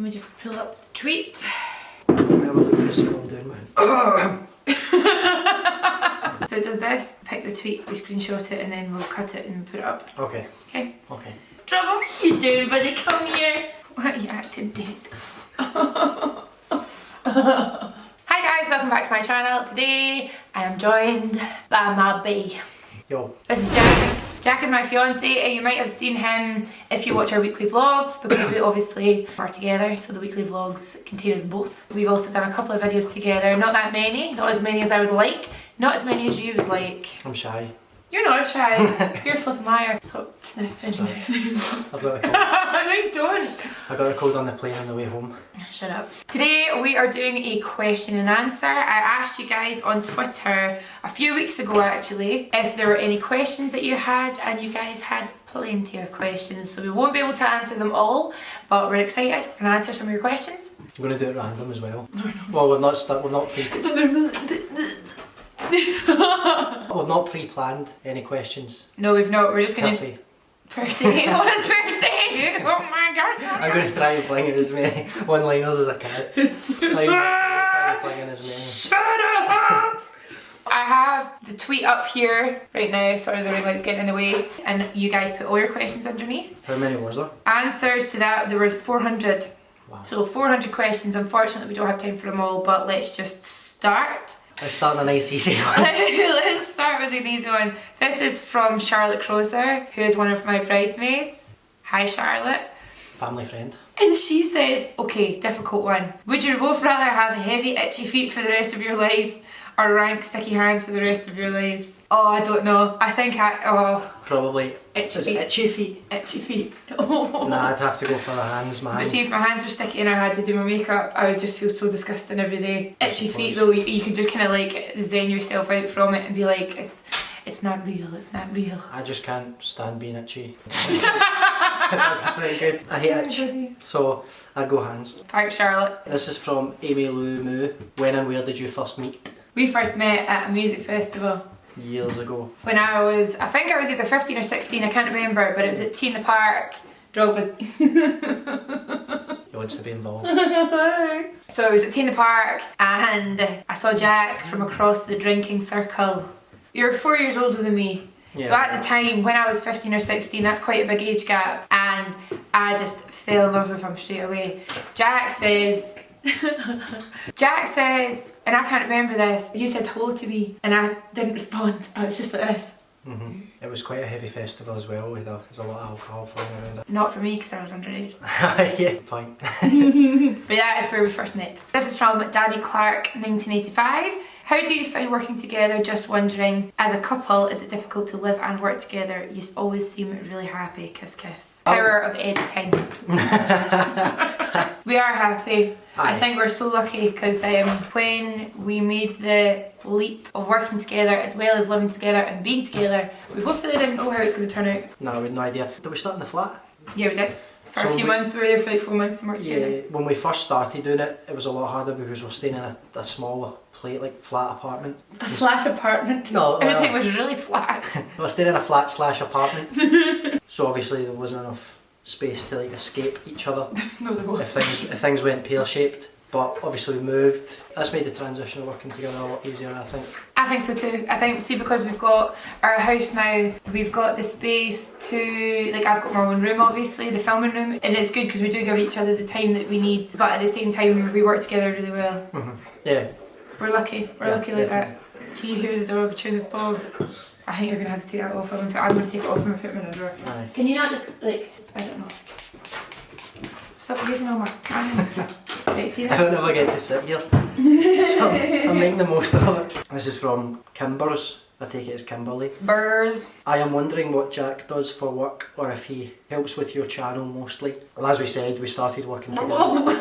Let me just pull up the tweet. Let me have a look to scroll down, man. So it does this, pick the tweet, we screenshot it, and then we'll cut it and put it up. Okay. Okay? Okay. Trouble? What you doing, buddy? Come here. Why are you acting dead? Hi guys, welcome back to my channel. Today I am joined by my bae. Yo. This is Jack. Jack is my fiance, and you might have seen him if you watch our weekly vlogs because we obviously are together, so the weekly vlogs contain us both. We've also done a couple of videos together, not that many, not as many as I would like, not as many as you would like. I'm shy. You're not shy, you're flipping liar. Stop sniffing. I've got a cold. No you don't. I got a cold on the plane on the way home. Shut up. Today we are doing a question and answer. I asked you guys on Twitter a few weeks ago actually if there were any questions that you had, and you guys had plenty of questions, so we won't be able to answer them all, but we're excited and answer some of your questions. I'm going to do it random as well. Well, we've not pre-planned any questions. No, we've not. We're just going to... Percy. Percy? What's Percy? Oh my god. I'm going to try and fling it as many one-liners as I can. Like, try and fling it as Shut up! I have the tweet up here right now. Sorry, the ring light's getting in the way. And you guys put all your questions underneath. How many was there? Answers to that, there was 400. Wow. So 400 questions. Unfortunately, we don't have time for them all, but let's just start. Let's start on a nice easy one. Let's start with an easy one. This is from Charlotte Crozer, who is one of my bridesmaids. Hi Charlotte. Family friend. And she says, okay, difficult one. Would you both rather have heavy itchy feet for the rest of your lives or rank sticky hands for the rest of your lives? Oh, I don't know. I think Probably. Itchy Is feet. it itchy feet? Itchy feet. Oh. Nah, I'd have to go for the hands, man. But see, if my hands were sticky and I had to do my makeup, I would just feel so disgusting every day. Itchy feet though, you can just kind of like zen yourself out from it and be like, it's not real, it's not real. I just can't stand being itchy. That's so good. I hate itch. So, I'd go hands. Thanks Charlotte. This is from Amy Lou Moo. When and where did you first meet? We first met at a music festival. Years ago. When I think I was either 15 or 16, I can't remember, but it was at Tea in the Park. Drogba's... He wants to be involved. So it was at Tea in the Park and I saw Jack from across the drinking circle. You're 4 years older than me. Yeah. So at the time, when I was 15 or 16, that's quite a big age gap, and I just fell in love with him straight away. Jack says, and I can't remember this, you said hello to me and I didn't respond. I was just like this. It was quite a heavy festival as well, with there's a lot of alcohol flowing around it. Not for me because I was underage. Yeah, point. But that is where we first met. This is from Danny Clark 1985. How do you find working together? Just wondering, as a couple, is it difficult to live and work together? You always seem really happy. Kiss kiss. Power of editing. We are happy. Aye. I think we're so lucky because when we made the leap of working together as well as living together and being together, we both really didn't know how it's going to turn out. No, we had no idea. Did we start in the flat? Yeah, we did. For a few months, we were there for like 4 months and worked together. Yeah, when we first started doing it, it was a lot harder because we were staying in a small flat apartment. A flat apartment? No. Everything was really flat. We were staying in a flat/apartment. So obviously there wasn't enough space to like escape each other. No, there was. If things went pear-shaped. But obviously we moved. That's made the transition of working together a lot easier, I think. I think so too. I think, see, because we've got our house now, we've got the space to, like, I've got my own room obviously, the filming room, and it's good because we do give each other the time that we need, but at the same time we work together really well. Yeah. We're lucky like that. Gee, here's the dog, choose Bob. I think you're going to have to take that off. I'm going to take it off and put it in a drawer. Aye. Can you not just, like, I don't know. Stop using all my hands and stuff. Right, see this? I don't ever get to sit here. So I'm making the most of it. This is from Kimbers. I take it as Kimberly. Burrs. I am wondering what Jack does for work, or if he helps with your channel mostly. Well, as we said, we started working together.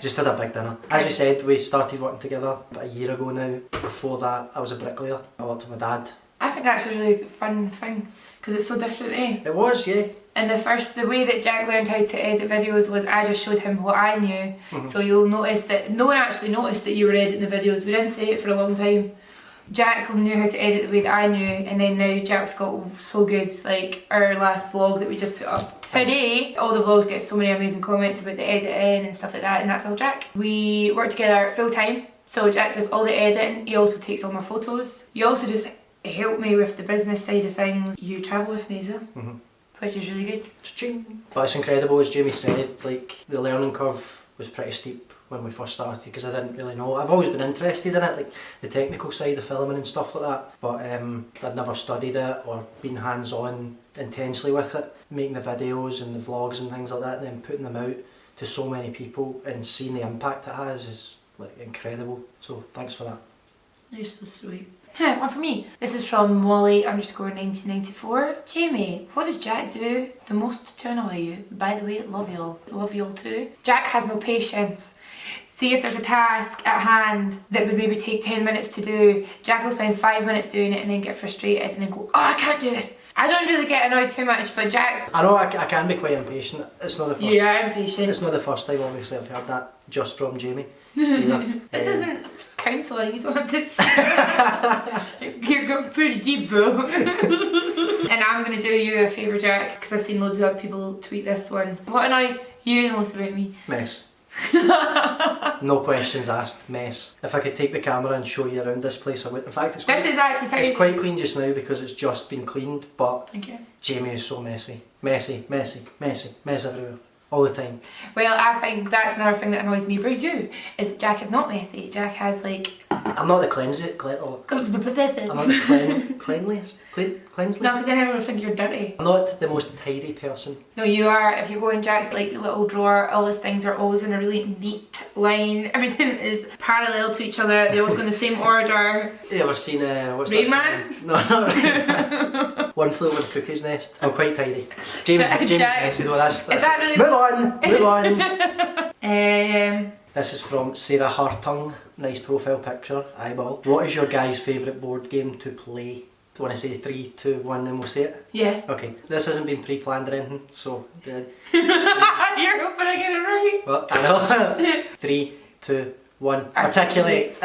Just had a big dinner. As we said, we started working together about a year ago now. Before that, I was a bricklayer. I worked with my dad. I think that's a really fun thing because it's so different, eh? It was, yeah. And the way that Jack learned how to edit videos was I just showed him what I knew. So you'll notice that no one actually noticed that you were editing the videos. We didn't say it for a long time. Jack knew how to edit the way that I knew, and then now Jack's got so good, like our last vlog that we just put up today. All the vlogs get so many amazing comments about the editing and stuff like that, and that's all Jack. We work together full time, so Jack does all the editing, he also takes all my photos. You also just help me with the business side of things. You travel with me as well, which is really good. Cha-ching. But it's incredible, as Jamie said, like the learning curve was pretty steep when we first started because I didn't really know. I've always been interested in it, like the technical side of filming and stuff like that, but I'd never studied it or been hands-on intensely with it. Making the videos and the vlogs and things like that and then putting them out to so many people and seeing the impact it has is like incredible. So thanks for that. You're so sweet. One for me. This is from Molly_1994. Jamie, what does Jack do the most to annoy you? By the way, love y'all. Love y'all too. Jack has no patience. See if there's a task at hand that would maybe take 10 minutes to do. Jack will spend 5 minutes doing it and then get frustrated and then go, oh, I can't do this. I don't really get annoyed too much, but Jack's... I know I can be quite impatient. It's not the first. You are impatient. It's not the first time, obviously, I've heard that just from Jamie. This isn't counselling, you don't have to... You're going pretty deep, bro. And I'm going to do you a favour, Jack, because I've seen loads of other people tweet this one. What annoys you the most about me? Mess. No questions asked. Mess. If I could take the camera and show you around this place, I would. In fact, it's quite clean just now because it's just been cleaned, but Jamie is so messy. Messy, messy, messy, mess everywhere. All the time. Well, I think that's another thing that annoys me about you, is that Jack is not messy. Jack has like... I'm not the cleansiest. I'm not the cleanliest. Cleanliest? No, because then everyone will think you're dirty. I'm not the most tidy person. No, you are. If you go in Jack's like little drawer, all his things are always in a really neat line. Everything is parallel to each other. They always go in the same order. You ever seen what's Rain that Man? No, not Rain Man. One Flew Over the Cuckoo's Nest. I'm quite tidy. James messy though. That's is that really? Move on. This is from Sarah Hartung. Nice profile picture. Eyeball. What is your guy's favourite board game to play? Do you want to say 3, 2, 1 and we'll say it? Yeah. Okay. This hasn't been pre-planned or anything, so... You're hoping I get it right. Well, I know. 3, 2, 1. Articulate.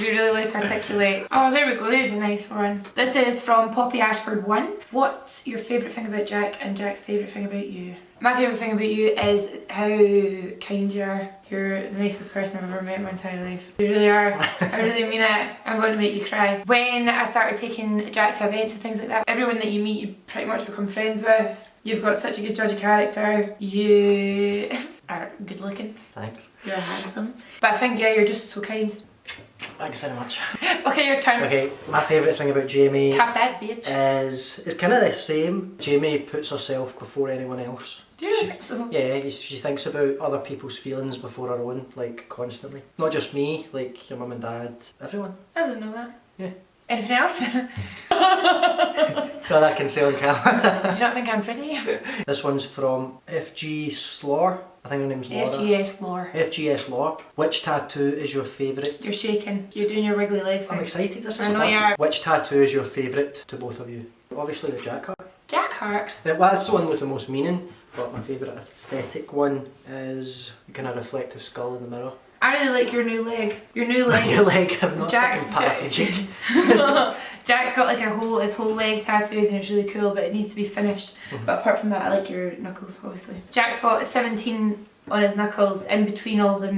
We really like articulate. Oh, there we go. There's a nice one. This is from Poppy Ashford 1. What's your favourite thing about Jack and Jack's favourite thing about you? My favourite thing about you is how kind you are. You're the nicest person I've ever met in my entire life. You really are. I really mean it. I'm going to make you cry. When I started taking Jack to events and things like that, everyone that you meet you pretty much become friends with. You've got such a good judge of character. You are good looking. Thanks. You're handsome. But I think, yeah, you're just so kind. Thanks very much. Okay, your turn. Okay, my favourite thing about Jamie Tap that bitch. is it's kind of the same. Jamie puts herself before anyone else. Do you think so? Yeah, she thinks about other people's feelings before her own, like constantly. Not just me, like your mum and dad, everyone. I didn't know that. Yeah. Anything else? No, that can say on camera. Do you not think I'm pretty? This one's from FG Slor. I think her name's Laura. FGS Lore. FGS Law. Which tattoo is your favourite? You're shaking. You're doing your wiggly leg thing. I'm excited. This is I know fun. you are. Which tattoo is your favourite to both of you? Obviously the Jack heart. Jack heart. Well, that's the one with the most meaning, but my favourite aesthetic one is the kind of reflective skull in the mirror. I really like your new leg. Your new leg. Your leg, I'm not Jack's packaging. Jack's got like his whole leg tattooed and it's really cool, but it needs to be finished. But apart from that, I like your knuckles, obviously. Jack's got 17 on his knuckles in between all the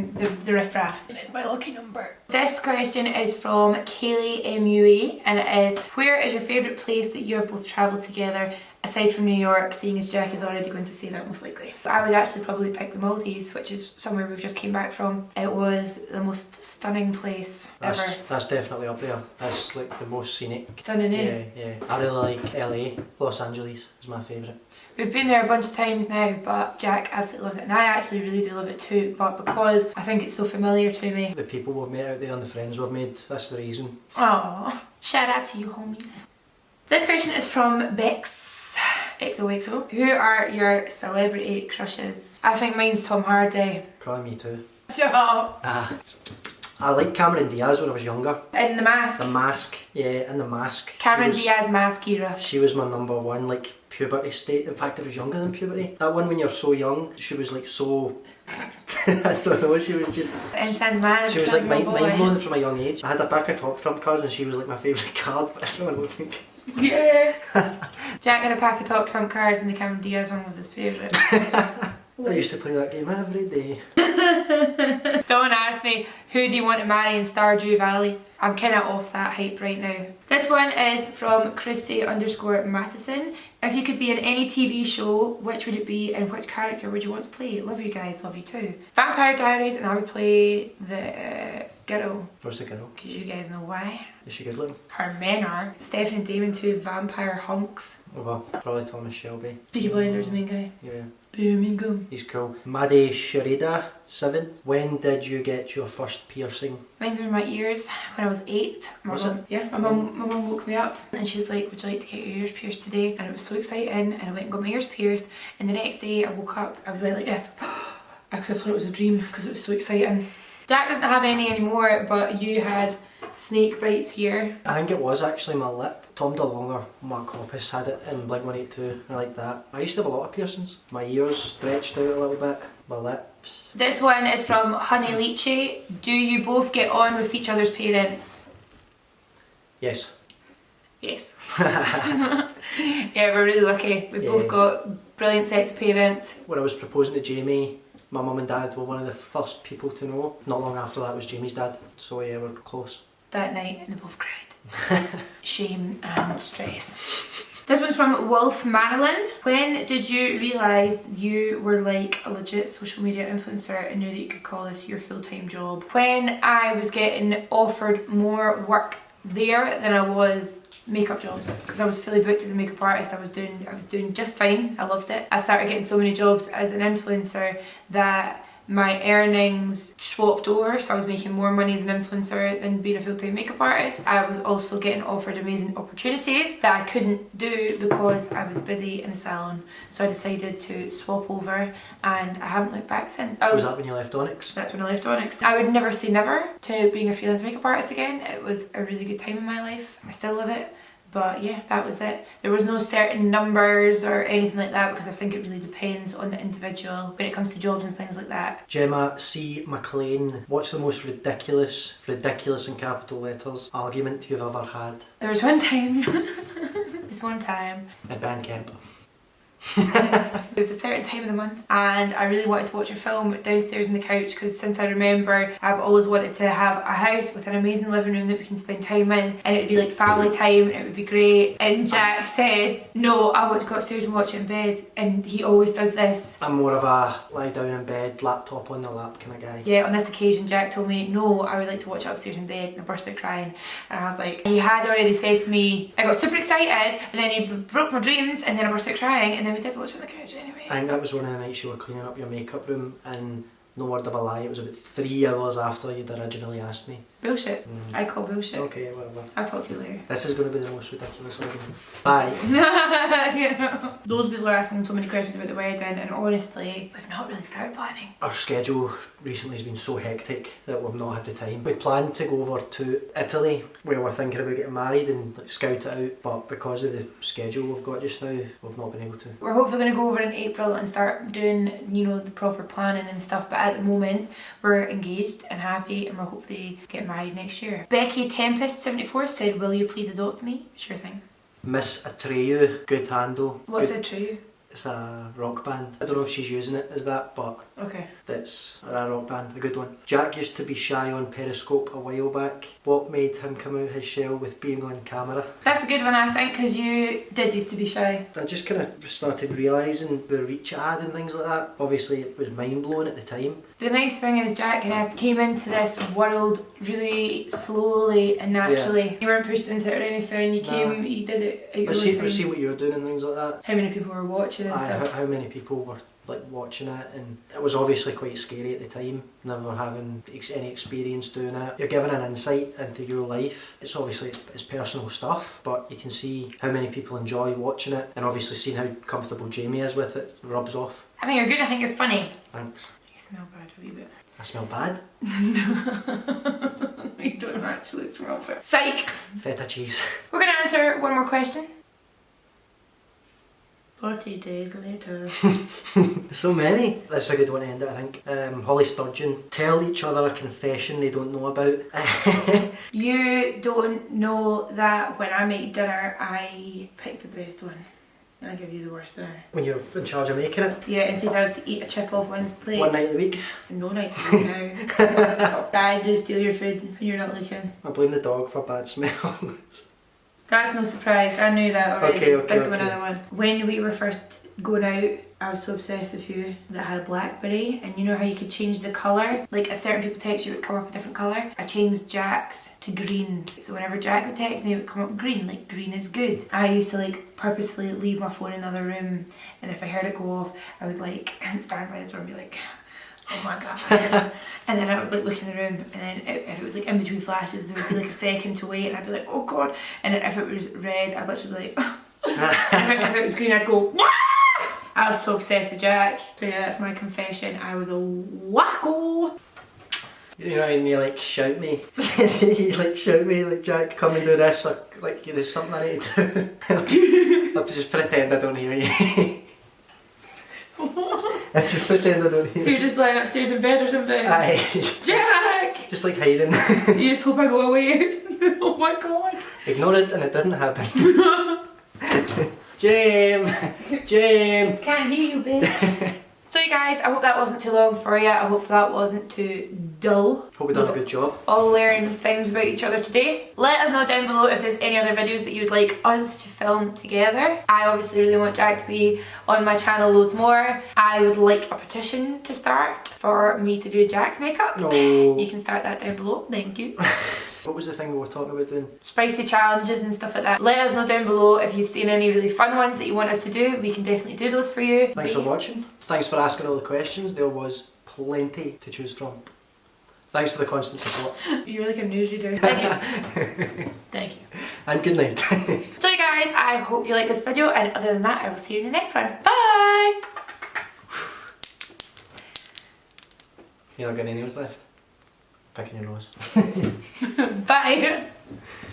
riffraff. It's my lucky number. This question is from Kaylee MUA and it is, where is your favourite place that you have both travelled together aside from New York, seeing as Jack is already going to say that most likely? I would actually probably pick the Maldives, which is somewhere we've just came back from. It was the most stunning place ever. That's definitely up there. That's like the most scenic. Stunning, eh? Yeah. I really like LA. Los Angeles is my favourite. We've been there a bunch of times now, but Jack absolutely loves it. And I actually really do love it too, but because I think it's so familiar to me. The people we've met out there and the friends we've made, that's the reason. Aww. Shout out to you, homies. This question is from Bex. XOXO. Who are your celebrity crushes? I think mine's Tom Hardy. Probably me too. Shut up. I liked Cameron Diaz when I was younger. In The Mask. The Mask, yeah, in The Mask. Cameron Diaz Mask era. She was my number one, like puberty state. In fact, I was younger than puberty. That one when you're so young, she was like so... I don't know, she was just... Instant man. She was like mind blown from a young age. I had a pack of top trump cards and she was like my favourite card, but everyone would think... Yeah. Jack had a pack of top trump cards and the Cameron Diaz one was his favourite. I used to play that game every day. Someone asked me, who do you want to marry in Stardew Valley? I'm kind of off that hype right now. This one is from Christy_Matheson. If you could be in any TV show, which would it be and which character would you want to play? Love you guys, love you too. Vampire Diaries, and I would play the girl. What's the girl? Because you guys know why. Is she good looking? Her men are. Stephen and Damon, two vampire hunks. Oh well, probably Thomas Shelby. Peaky Blinders, main guy. Yeah. Boom. He's cool. Maddie Sharida, 7. When did you get your first piercing? Mine's in my ears when I was 8. My mum woke me up and she's like, would you like to get your ears pierced today? And it was so exciting, and I went and got my ears pierced, and the next day I woke up, I was like this. I could have thought it was a dream because it was so exciting. Jack doesn't have any anymore, but you had snake bites here. I think it was actually my lip. Tom DeLonge, Mark Hoppus had it in Blink-182. I like that. I used to have a lot of piercings. My ears stretched out a little bit. My lips. This one is from Honey Lychee. Do you both get on with each other's parents? Yes. Yes. Yeah, we're really lucky. We've both got brilliant sets of parents. When I was proposing to Jamie, my mum and dad were one of the first people to know. Not long after that was Jamie's dad. So yeah, we're close. That night, and they both cried. Shame and stress. This one's from Wolf Marilyn. When did you realise you were like a legit social media influencer and knew that you could call this your full-time job? When I was getting offered more work there than I was makeup jobs, because I was fully booked as a makeup artist. I was doing just fine. I loved it. I started getting so many jobs as an influencer that my earnings swapped over, so I was making more money as an influencer than being a full-time makeup artist. I was also getting offered amazing opportunities that I couldn't do because I was busy in the salon, so I decided to swap over, and I haven't looked back since. Was that when you left Onyx? That's when I left Onyx. I would never say never to being a freelance makeup artist again. It was a really good time in my life. I still love it. But yeah, that was it. There was no certain numbers or anything like that, because I think it really depends on the individual when it comes to jobs and things like that. Gemma C. McLean, what's the most ridiculous in capital letters, argument you've ever had? There was one time, At band camp. It was the 3rd time of the month, and I really wanted to watch a film downstairs on the couch, because since I remember, I've always wanted to have a house with an amazing living room that we can spend time in, and it would be like family time, and it would be great. And Jack said, no, I want to go upstairs and watch it in bed, and he always does this. I'm more of a lie down in bed, laptop on the lap kind of guy. Yeah, on this occasion Jack told me, no, I would like to watch it upstairs in bed, and I burst out crying. And I was like, he had already said to me, I got super excited, and then he broke my dreams, and then I burst out crying, and then we did watch it on the couch anyway. I think that was one of the nights you were cleaning up your makeup room, and no word of a lie, it was about 3 hours after you'd originally asked me. Bullshit. I call bullshit. Okay, whatever. I'll talk to you later. This is going to be the most ridiculous argument. Bye. You know. Loads of people are asking so many questions about the wedding, and honestly, we've not really started planning. Our schedule recently has been so hectic that we've not had the time. We planned to go over to Italy, where we're thinking about getting married and like, scout it out, but because of the schedule we've got just now, we've not been able to. We're hopefully going to go over in April and start doing, you know, the proper planning and stuff, but at the moment, we're engaged and happy, and we're hopefully getting married next year. Becky Tempest 74 said, will you please adopt me? Sure thing. Miss Atreyu, good handle. What's Atreyu? It's a rock band. I don't know if she's using it as that, but okay. That's a rock band, a good one. Jack used to be shy on Periscope a while back. What made him come out his shell with being on camera? That's a good one, I think, because you did used to be shy. I just kind of started realising the reach it had and things like that. Obviously it was mind blowing at the time. The nice thing is Jack kind of came into this world really slowly and naturally. Yeah. You weren't pushed into it or anything, you came, you did it at your own time. See what you were doing and things like that. How many people were watching and stuff. How many people were like watching it, and it was obviously quite scary at the time, never having any experience doing it. You're given an insight into your life. It's obviously it's personal stuff, but you can see how many people enjoy watching it, and obviously seeing how comfortable Jamie is with it rubs off. I think you're good, I think you're funny. Thanks. You smell bad a wee bit. I smell bad? You don't actually smell bad. Psych! Feta cheese. We're going to answer one more question. 40 days later. So many. That's a good one to end it, I think. Holly Sturgeon. Tell each other a confession they don't know about. You don't know that when I make dinner, I pick the best one. And I give you the worst dinner. When you're in charge of making it. Yeah, and see if I was to eat a chip off one's plate. One night of the week. No nights of the week now. I do steal your food when you're not looking. I blame the dog for bad smells. That's no surprise. I knew that already. Okay. Think of another one. When we were first going out, I was so obsessed with you that I had a blackberry, and you know how you could change the colour? Like if certain people text you, it would come up a different colour. I changed Jack's to green, so whenever Jack would text me, it would come up green, like green is good. I used to like purposefully leave my phone in another room, and if I heard it go off, I would like stand by the door and be like, oh my god. And then I would like look in the room, and then if it was like in between flashes, there would be like a second to wait, and I'd be like, oh god. And then if it was red, I'd literally be like, and if it was green, I'd go, wah! I was so obsessed with Jack. So yeah, that's my confession. I was a wacko. You know, and you like shout me. You like shout me, like Jack, come and do this, or like there's something I need to do. I have to just pretend I don't hear you. I just pretend I don't hear you. So you're just lying upstairs in bed or something? Aye. Jack! Just like hiding. You just hope I go away. Oh my god. Ignore it and it didn't happen. Jim! Jim! Can't hear you, bitch. So you guys, I hope that wasn't too long for you. I hope that wasn't too dull. Hope we done a good job. All learn things about each other today. Let us know down below if there's any other videos that you would like us to film together. I obviously really want Jack to be on my channel loads more. I would like a petition to start for me to do Jack's makeup. No. You can start that down below. Thank you. What was the thing we were talking about doing? Spicy challenges and stuff like that. Let us know down below if you've seen any really fun ones that you want us to do. We can definitely do those for you. Thanks for watching. Thanks for asking all the questions. There was plenty to choose from. Thanks for the constant support. You're like a newsreader. Thank you. Thank you. And good night. So you guys, I hope you like this video, and other than that, I will see you in the next one. Bye! You not got any nails left? Picking your nose. Bye!